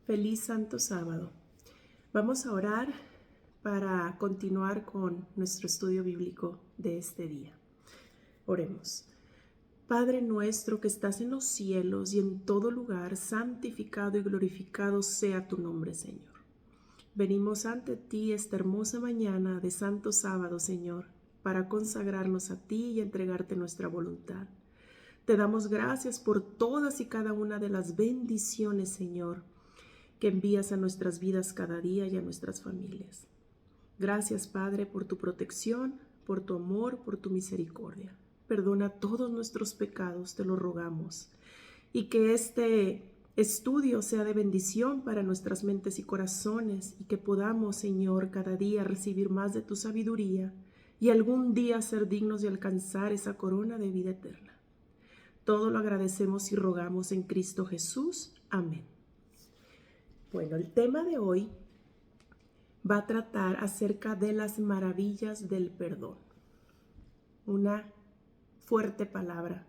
Feliz Santo Sábado. Vamos a orar para continuar con nuestro estudio bíblico de este día. Oremos. Padre nuestro que estás en los cielos y en todo lugar, santificado y glorificado sea tu nombre, Señor. Venimos ante ti esta hermosa mañana de Santo Sábado, Señor, para consagrarnos a ti y entregarte nuestra voluntad. Te damos gracias por todas y cada una de las bendiciones, Señor, que envías a nuestras vidas cada día y a nuestras familias. Gracias, Padre, por tu protección, por tu amor, por tu misericordia. Perdona todos nuestros pecados, te lo rogamos. Y que este estudio sea de bendición para nuestras mentes y corazones y que podamos, Señor, cada día recibir más de tu sabiduría y algún día ser dignos de alcanzar esa corona de vida eterna. Todo lo agradecemos y rogamos en Cristo Jesús. Amén. Bueno, el tema de hoy va a tratar acerca de las maravillas del perdón. Una fuerte palabra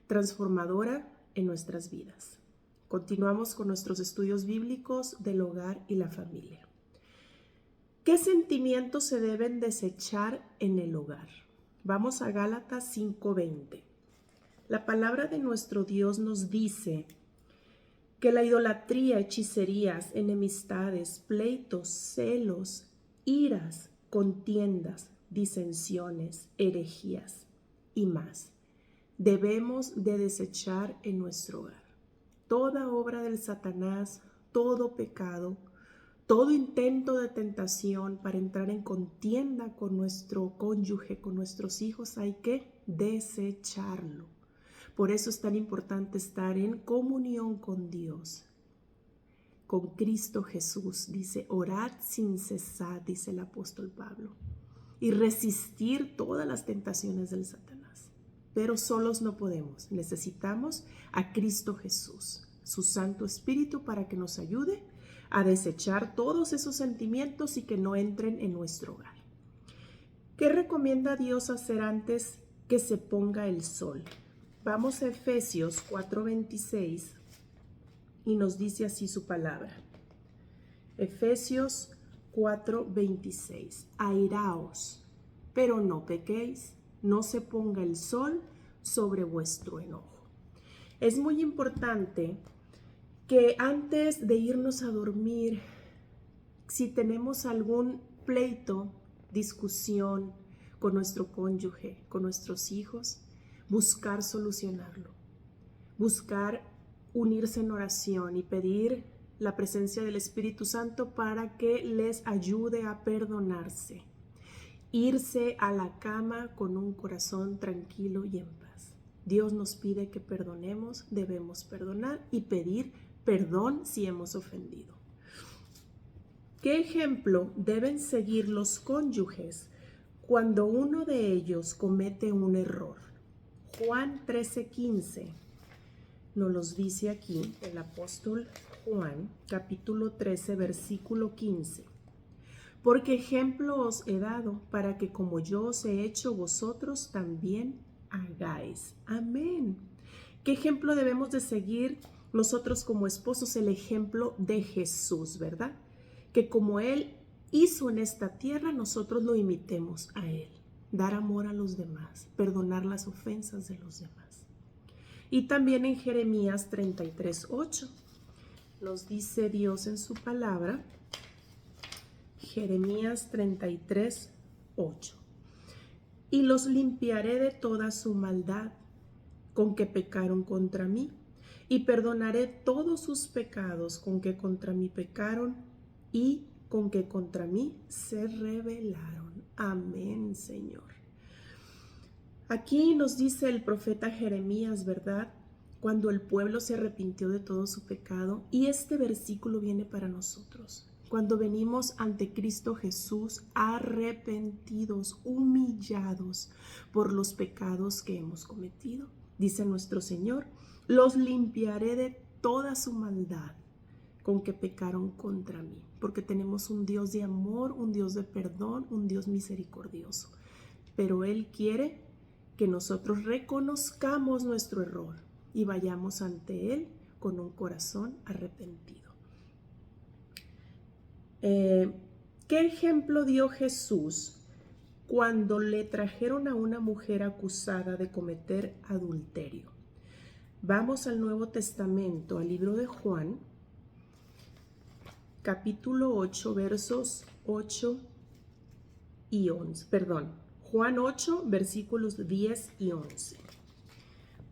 transformadora en nuestras vidas. Continuamos con nuestros estudios bíblicos del hogar y la familia. ¿Qué sentimientos se deben desechar en el hogar? Vamos a Gálatas 5:20. La palabra de nuestro Dios nos dice que la idolatría, hechicerías, enemistades, pleitos, celos, iras, contiendas, disensiones, herejías y más debemos de desechar en nuestro hogar. Toda obra del Satanás, todo pecado, todo intento de tentación para entrar en contienda con nuestro cónyuge, con nuestros hijos, hay que desecharlo. Por eso es tan importante estar en comunión con Dios, con Cristo Jesús. Dice, orad sin cesar, dice el apóstol Pablo, y resistir todas las tentaciones del Satanás. Pero solos no podemos, necesitamos a Cristo Jesús, su Santo Espíritu, para que nos ayude a desechar todos esos sentimientos y que no entren en nuestro hogar. ¿Qué recomienda Dios hacer antes que se ponga el sol? Vamos a Efesios 4:26 y nos dice así su palabra. Efesios 4:26. Airaos, pero no pequéis, no se ponga el sol sobre vuestro enojo. Es muy importante que antes de irnos a dormir, si tenemos algún pleito, discusión con nuestro cónyuge, con nuestros hijos, buscar solucionarlo, buscar unirse en oración y pedir la presencia del Espíritu Santo para que les ayude a perdonarse. Irse a la cama con un corazón tranquilo y en paz. Dios nos pide que perdonemos, debemos perdonar y pedir perdón si hemos ofendido. ¿Qué ejemplo deben seguir los cónyuges cuando uno de ellos comete un error? Juan 13:15 nos los dice aquí el apóstol Juan, capítulo 13, versículo 15. Porque ejemplo os he dado para que como yo os he hecho, vosotros también hagáis. Amén. ¿Qué ejemplo debemos de seguir nosotros como esposos? El ejemplo de Jesús, ¿verdad? Que como Él hizo en esta tierra, nosotros lo imitemos a Él. Dar amor a los demás, perdonar las ofensas de los demás. Y también en Jeremías 33:8 nos dice Dios en su palabra, Jeremías 33:8. Y los limpiaré de toda su maldad con que pecaron contra mí, y perdonaré todos sus pecados con que contra mí pecaron y con que contra mí se rebelaron. Amén, Señor. Aquí nos dice el profeta Jeremías, ¿verdad? Cuando el pueblo se arrepintió de todo su pecado, y este versículo viene para nosotros. Cuando venimos ante Cristo Jesús arrepentidos, humillados por los pecados que hemos cometido, dice nuestro Señor, los limpiaré de toda su maldad con que pecaron contra mí, porque tenemos un Dios de amor, un Dios de perdón, un Dios misericordioso. Pero Él quiere que nosotros reconozcamos nuestro error y vayamos ante Él con un corazón arrepentido. ¿Qué ejemplo dio Jesús cuando le trajeron a una mujer acusada de cometer adulterio? Vamos al Nuevo Testamento, al libro de Juan, capítulo 8, versos 8 y 11. Perdón, Juan 8, versículos 10 y 11.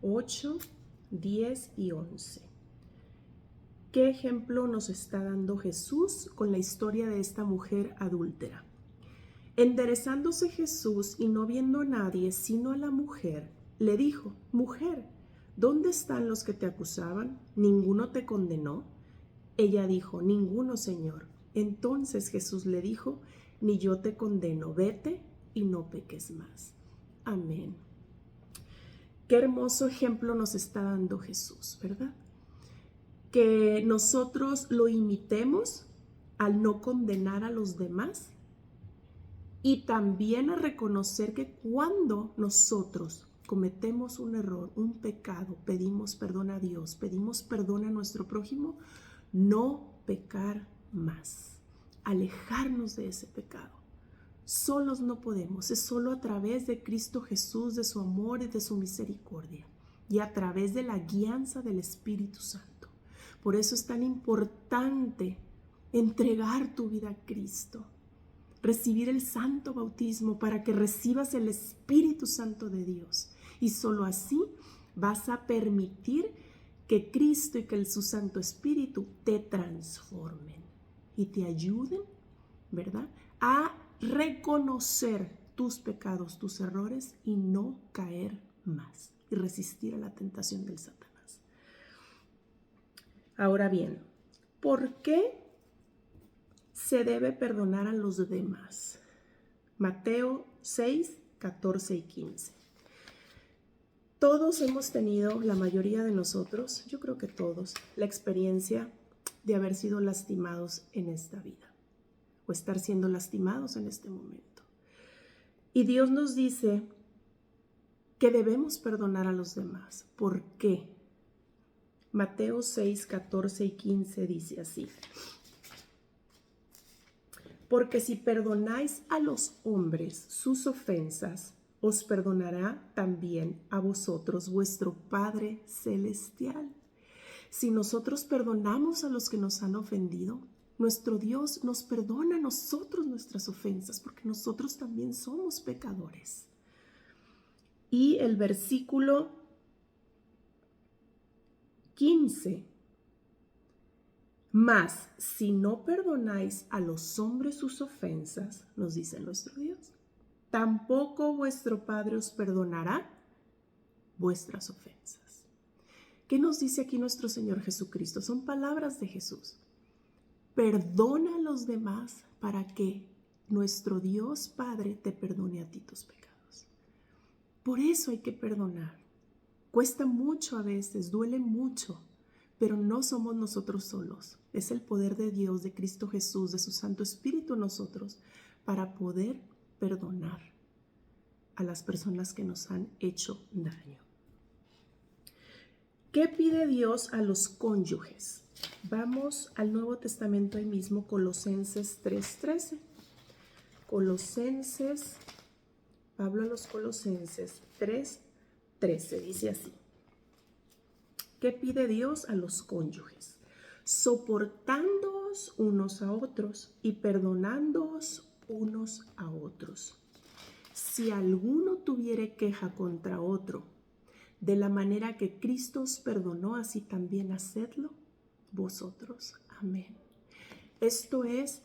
8, 10 y 11. ¿Qué ejemplo nos está dando Jesús con la historia de esta mujer adúltera? Enderezándose Jesús y no viendo a nadie sino a la mujer, le dijo: Mujer, ¿dónde están los que te acusaban? ¿Ninguno te condenó? Ella dijo: Ninguno, Señor. Entonces Jesús le dijo: Ni yo te condeno, vete y no peques más. Amén. Qué hermoso ejemplo nos está dando Jesús, ¿verdad? Que nosotros lo imitemos al no condenar a los demás y también a reconocer que cuando nosotros cometemos un error, un pecado, pedimos perdón a Dios, pedimos perdón a nuestro prójimo, no pecar más, alejarnos de ese pecado. Solos no podemos, es solo a través de Cristo Jesús, de su amor y de su misericordia, y a través de la guianza del Espíritu Santo. Por eso es tan importante entregar tu vida a Cristo, recibir el santo bautismo para que recibas el Espíritu Santo de Dios. Y solo así vas a permitir que Cristo y que su Santo Espíritu te transformen y te ayuden, ¿verdad?, a reconocer tus pecados, tus errores y no caer más y resistir a la tentación del Satanás. Ahora bien, ¿por qué se debe perdonar a los demás? Mateo 6, 14 y 15. Todos hemos tenido, la mayoría de nosotros, yo creo que todos, la experiencia de haber sido lastimados en esta vida o estar siendo lastimados en este momento. Y Dios nos dice que debemos perdonar a los demás. ¿Por qué? Mateo 6, 14 y 15 dice así: Porque si perdonáis a los hombres sus ofensas, os perdonará también a vosotros vuestro Padre Celestial. Si nosotros perdonamos a los que nos han ofendido, nuestro Dios nos perdona a nosotros nuestras ofensas, porque nosotros también somos pecadores. Y el versículo 15: Mas si no perdonáis a los hombres sus ofensas, nos dice nuestro Dios, tampoco vuestro Padre os perdonará vuestras ofensas. ¿Qué nos dice aquí nuestro Señor Jesucristo? Son palabras de Jesús. Perdona a los demás para que nuestro Dios Padre te perdone a ti tus pecados. Por eso hay que perdonar. Cuesta mucho a veces, duele mucho, pero no somos nosotros solos. Es el poder de Dios, de Cristo Jesús, de su Santo Espíritu en nosotros para poder perdonar a las personas que nos han hecho daño. ¿Qué pide Dios a los cónyuges? Vamos al Nuevo Testamento ahí mismo, Colosenses 3:13. Pablo a los Colosenses 3:13 dice así: ¿Qué pide Dios a los cónyuges? Soportándoos unos a otros y perdonándoos unos a otros. Si alguno tuviere queja contra otro, de la manera que Cristo os perdonó, así también hacedlo vosotros. Amén. Esto es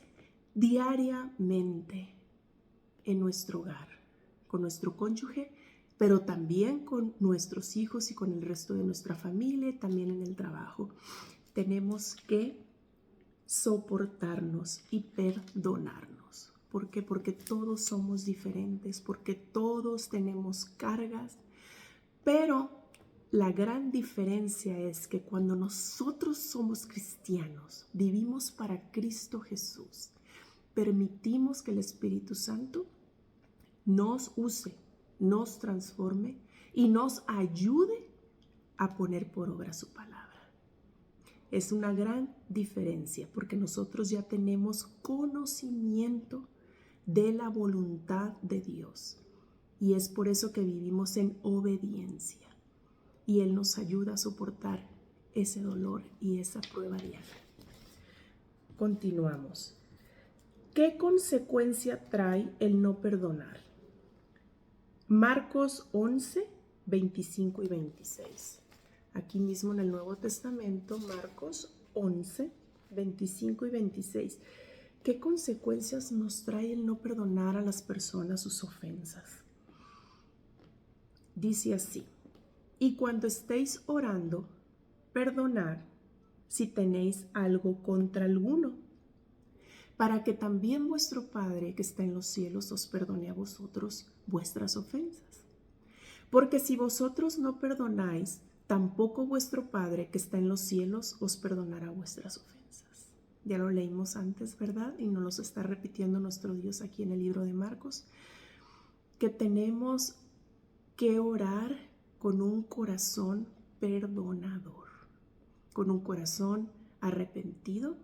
diariamente en nuestro hogar, con nuestro cónyuge, pero también con nuestros hijos y con el resto de nuestra familia, también en el trabajo. Tenemos que soportarnos y perdonarnos. ¿Por qué? Porque todos somos diferentes, porque todos tenemos cargas, pero la gran diferencia es que cuando nosotros somos cristianos, vivimos para Cristo Jesús, permitimos que el Espíritu Santo nos use, nos transforme y nos ayude a poner por obra su palabra. es una gran diferencia porque nosotros ya tenemos conocimiento de la voluntad de Dios y es por eso que vivimos en obediencia y Él nos ayuda a soportar ese dolor y esa prueba diaria. Continuamos. ¿Qué consecuencia trae el no perdonar? Marcos 11, 25 y 26. Aquí mismo en el Nuevo Testamento, Marcos 11, 25 y 26. ¿Qué consecuencias nos trae el no perdonar a las personas sus ofensas? Dice así: y cuando estéis orando, perdonad si tenéis algo contra alguno, para que también vuestro Padre que está en los cielos os perdone a vosotros vuestras ofensas. Porque si vosotros no perdonáis, tampoco vuestro Padre que está en los cielos os perdonará vuestras ofensas. Ya lo leímos antes, ¿verdad? Y nos lo está repitiendo nuestro Dios aquí en el libro de Marcos, que tenemos que orar con un corazón perdonador, con un corazón arrepentido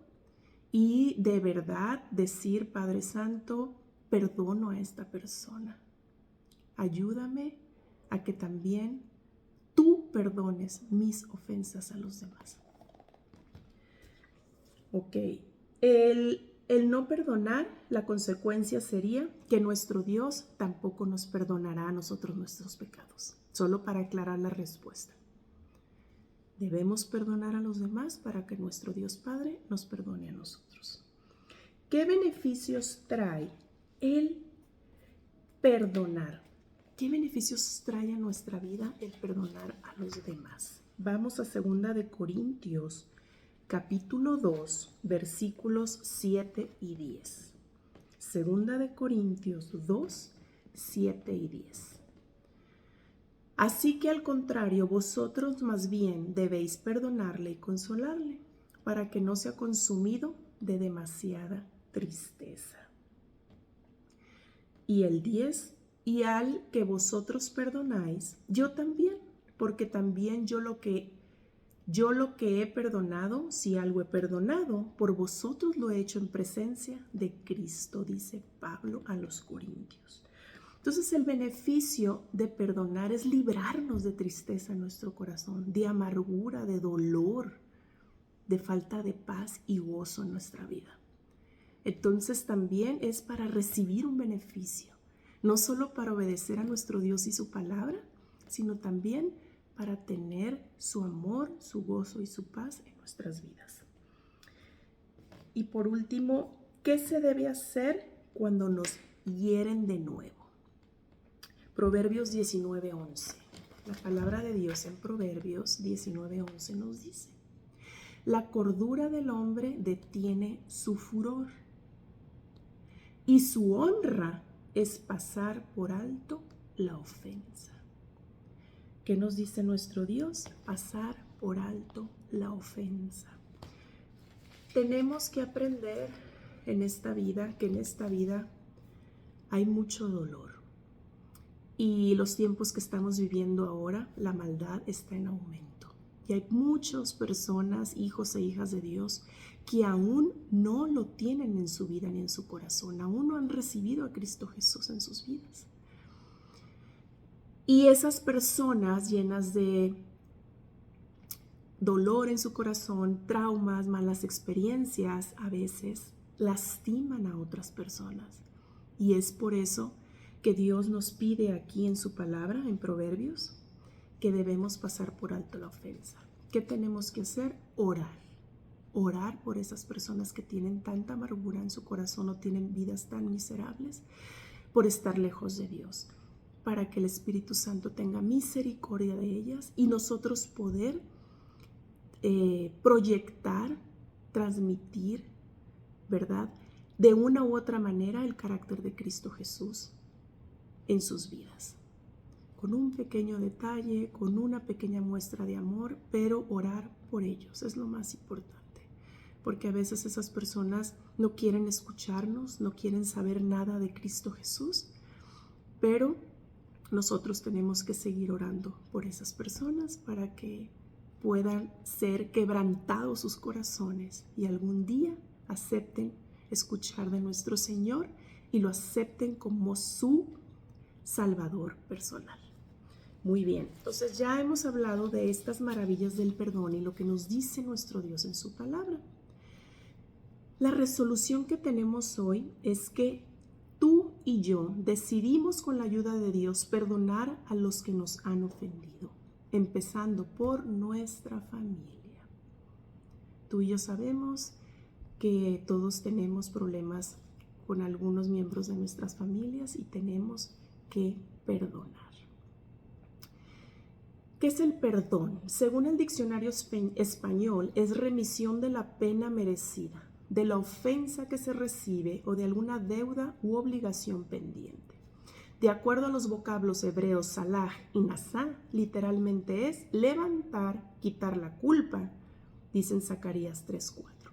y de verdad decir: Padre Santo, perdono a esta persona. Ayúdame a que también tú perdones mis ofensas a los demás. Ok, el no perdonar, la consecuencia sería que nuestro Dios tampoco nos perdonará a nosotros nuestros pecados. Solo para aclarar la respuesta. Debemos perdonar a los demás para que nuestro Dios Padre nos perdone a nosotros. ¿Qué beneficios trae el perdonar? ¿Qué beneficios trae a nuestra vida el perdonar a los demás? Vamos a 2 de Corintios, capítulo 2, versículos 7 y 10. 2 de Corintios 2, 7 y 10. Así que al contrario, vosotros más bien debéis perdonarle y consolarle, para que no sea consumido de demasiada tristeza. Y el 10, y al que vosotros perdonáis, yo también, porque también yo lo que he perdonado, si algo he perdonado, por vosotros lo he hecho en presencia de Cristo, dice Pablo a los Corintios. Entonces el beneficio de perdonar es librarnos de tristeza en nuestro corazón, de amargura, de dolor, de falta de paz y gozo en nuestra vida. Entonces también es para recibir un beneficio, no solo para obedecer a nuestro Dios y su palabra, sino también para tener su amor, su gozo y su paz en nuestras vidas. Y por último, ¿qué se debe hacer cuando nos hieren de nuevo? Proverbios 19:11. La palabra de Dios en Proverbios 19:11 nos dice: la cordura del hombre detiene su furor, y su honra es pasar por alto la ofensa. ¿Qué nos dice nuestro Dios? Pasar por alto la ofensa. Tenemos que aprender que en esta vida hay mucho dolor. Y los tiempos que estamos viviendo ahora, la maldad está en aumento. Y hay muchas personas, hijos e hijas de Dios, que aún no lo tienen en su vida ni en su corazón. Aún no han recibido a Cristo Jesús en sus vidas. Y esas personas llenas de dolor en su corazón, traumas, malas experiencias, a veces lastiman a otras personas. Y es por eso que Dios nos pide aquí en su palabra, en Proverbios, que debemos pasar por alto la ofensa. ¿Qué tenemos que hacer? Orar. Orar por esas personas que tienen tanta amargura en su corazón o tienen vidas tan miserables por estar lejos de Dios, para que el Espíritu Santo tenga misericordia de ellas y nosotros poder proyectar, transmitir, ¿verdad?, de una u otra manera el carácter de Cristo Jesús en sus vidas. Con un pequeño detalle, con una pequeña muestra de amor, pero orar por ellos es lo más importante. Porque a veces esas personas no quieren escucharnos, no quieren saber nada de Cristo Jesús, pero nosotros tenemos que seguir orando por esas personas para que puedan ser quebrantados sus corazones y algún día acepten escuchar de nuestro Señor y lo acepten como su Salvador personal. Muy bien, entonces ya hemos hablado de estas maravillas del perdón y lo que nos dice nuestro Dios en su palabra. La resolución que tenemos hoy es que tú y yo decidimos con la ayuda de Dios perdonar a los que nos han ofendido, empezando por nuestra familia. Tú y yo sabemos que todos tenemos problemas con algunos miembros de nuestras familias y tenemos que perdonar. ¿Qué es el perdón? Según el diccionario español, es remisión de la pena merecida, de la ofensa que se recibe o de alguna deuda u obligación pendiente. De acuerdo a los vocablos hebreos salah y nasá, literalmente es levantar, quitar la culpa, dice en Zacarías 3:4.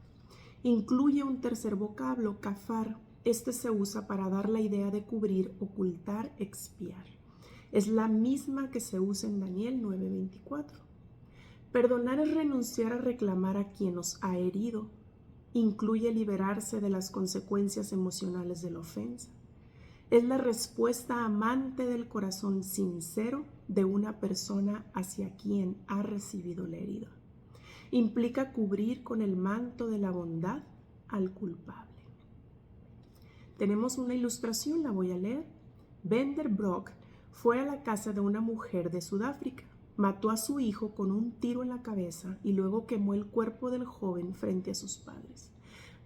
Incluye un tercer vocablo, kafar. Este se usa para dar la idea de cubrir, ocultar, expiar. Es la misma que se usa en Daniel 9:24. Perdonar es renunciar a reclamar a quien nos ha herido. Incluye liberarse de las consecuencias emocionales de la ofensa. Es la respuesta amante del corazón sincero de una persona hacia quien ha recibido la herida. Implica cubrir con el manto de la bondad al culpable. Tenemos una ilustración, la voy a leer. Bender Brock fue a la casa de una mujer de Sudáfrica, mató a su hijo con un tiro en la cabeza y luego quemó el cuerpo del joven frente a sus padres.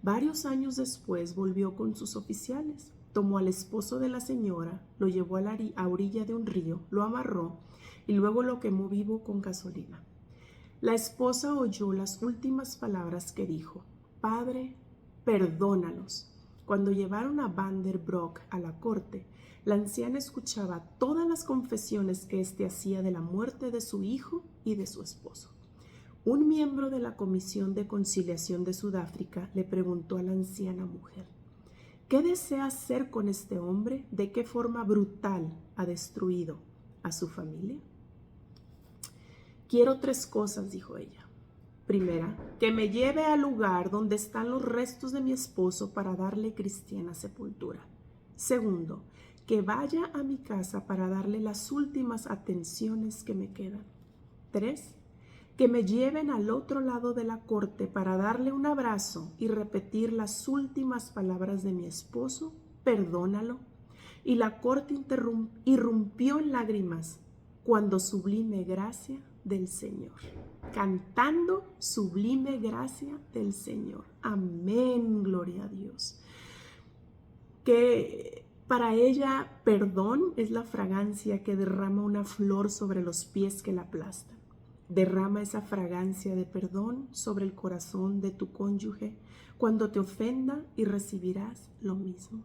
Varios años después volvió con sus oficiales, tomó al esposo de la señora, lo llevó a orilla de un río, lo amarró y luego lo quemó vivo con gasolina. La esposa oyó las últimas palabras que dijo: Padre, perdónalos. Cuando llevaron a Vander Brock a la corte, la anciana escuchaba todas las confesiones que éste hacía de la muerte de su hijo y de su esposo. Un miembro de la Comisión de Conciliación de Sudáfrica le preguntó a la anciana mujer: ¿qué desea hacer con este hombre? ¿De qué forma brutal ha destruido a su familia? Quiero 3 cosas, dijo ella. Primera, que me lleve al lugar donde están los restos de mi esposo para darle cristiana sepultura. Segundo, que vaya a mi casa para darle las últimas atenciones que me quedan. 3, que me lleven al otro lado de la corte para darle un abrazo y repetir las últimas palabras de mi esposo: perdónalo. Y la corte irrumpió en lágrimas cuando sublime gracia del Señor, cantando sublime gracia del Señor. Amén, gloria a Dios. Que para ella perdón es la fragancia que derrama una flor sobre los pies que la aplastan. Derrama esa fragancia de perdón sobre el corazón de tu cónyuge cuando te ofenda y recibirás lo mismo.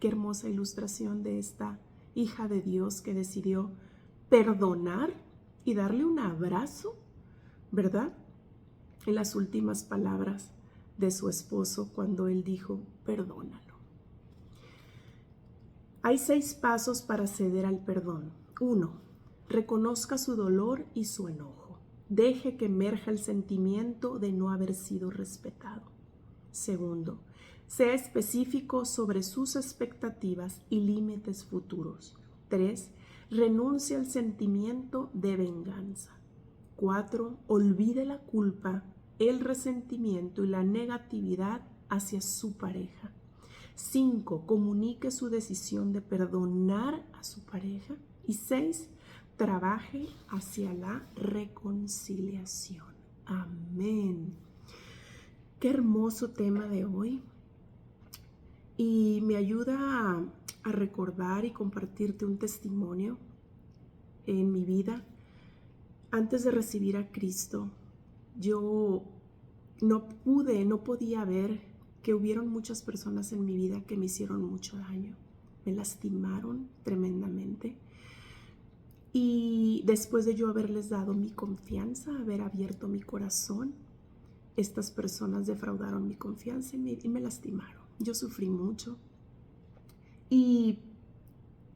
Qué hermosa ilustración de esta hija de Dios que decidió perdonar y darle un abrazo, ¿verdad? En las últimas palabras de su esposo cuando él dijo: perdónalo. Hay 6 pasos para ceder al perdón. 1. Reconozca su dolor y su enojo. Deje que emerja el sentimiento de no haber sido respetado. 2. Sea específico sobre sus expectativas y límites futuros. 3. Renuncie al sentimiento de venganza. 4. Olvide la culpa, el resentimiento y la negatividad hacia su pareja. 5. Comunique su decisión de perdonar a su pareja. Y 6. Trabaje hacia la reconciliación. Amén. Qué hermoso tema de hoy. Y me ayuda a recordar y compartirte un testimonio en mi vida. Antes de recibir a Cristo, yo no podía ver que hubieron muchas personas en mi vida que me hicieron mucho daño, me lastimaron tremendamente. Y después de yo haberles dado mi confianza, haber abierto mi corazón, estas personas defraudaron mi confianza y me lastimaron. Yo sufrí mucho. Y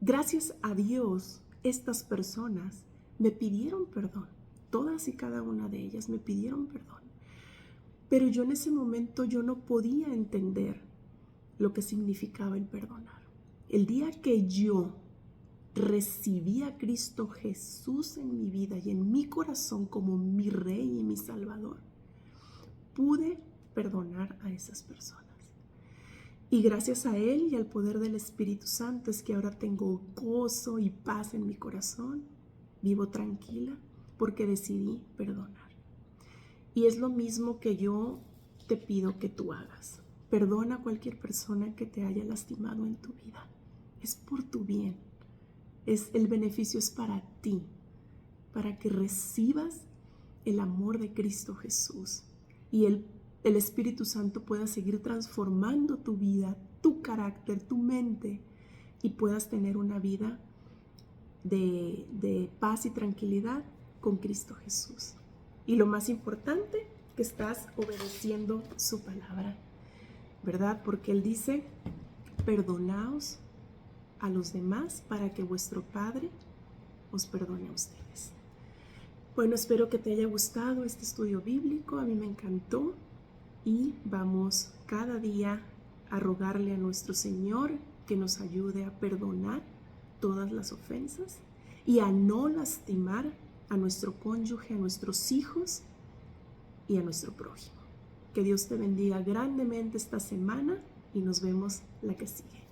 gracias a Dios, estas personas me pidieron perdón. todas y cada una de ellas me pidieron perdón. Pero yo en ese momento yo no podía entender lo que significaba el perdonar. El día que yo recibí a Cristo Jesús en mi vida y en mi corazón como mi Rey y mi Salvador, pude perdonar a esas personas. Y gracias a Él y al poder del Espíritu Santo es que ahora tengo gozo y paz en mi corazón. Vivo tranquila porque decidí perdonar. Y es lo mismo que yo te pido que tú hagas. Perdona a cualquier persona que te haya lastimado en tu vida. Es por tu bien. El beneficio es para ti, para que recibas el amor de Cristo Jesús y el Espíritu Santo pueda seguir transformando tu vida, tu carácter, tu mente y puedas tener una vida de paz y tranquilidad con Cristo Jesús. Y lo más importante, que estás obedeciendo su palabra, ¿verdad? Porque Él dice, perdonaos a los demás para que vuestro Padre os perdone a ustedes. Bueno, espero que te haya gustado este estudio bíblico, a mí me encantó y vamos cada día a rogarle a nuestro Señor que nos ayude a perdonar todas las ofensas y a no lastimar a nuestro cónyuge, a nuestros hijos y a nuestro prójimo. Que Dios te bendiga grandemente esta semana y nos vemos la que sigue.